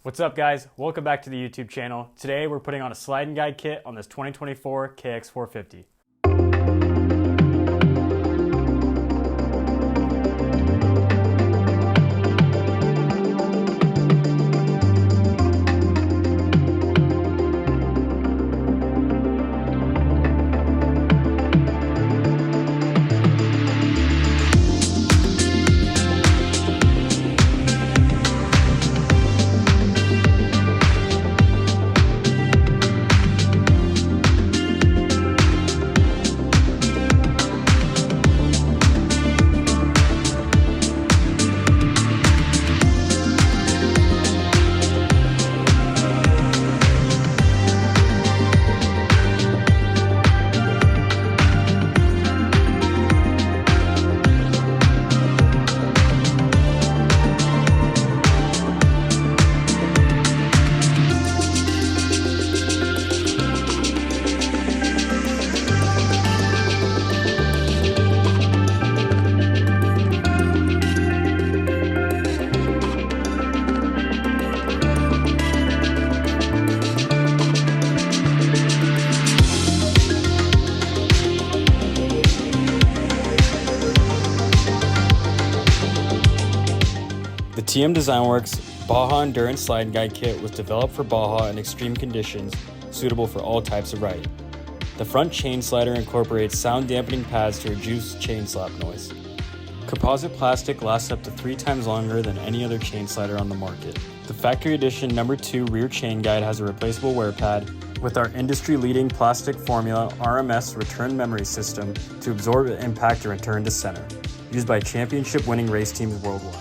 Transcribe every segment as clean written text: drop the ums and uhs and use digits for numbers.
What's up guys, welcome back to the YouTube channel. Today we're putting on a slide and guide kit on this 2024 KX450. The TM Designworks Baja Endurance Slide and Guide Kit was developed for Baja in extreme conditions, suitable for all types of riding. The front chain slider incorporates sound dampening pads to reduce chain slap noise. Composite plastic lasts up to 3 times longer than any other chain slider on the market. The factory edition number 2 rear chain guide has a replaceable wear pad with our industry-leading plastic formula RMS return memory system to absorb impact and return to center, used by championship-winning race teams worldwide.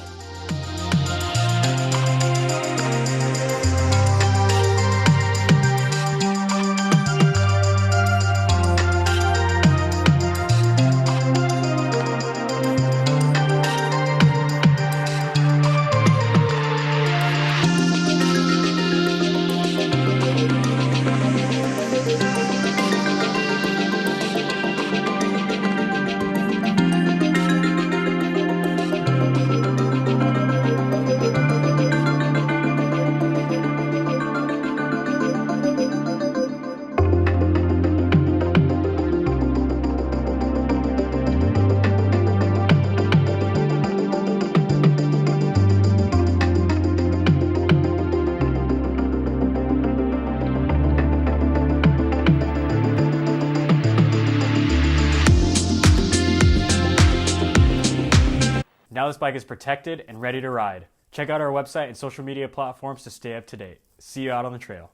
Now this bike is protected and ready to ride. Check out our website and social media platforms to stay up to date. See you out on the trail.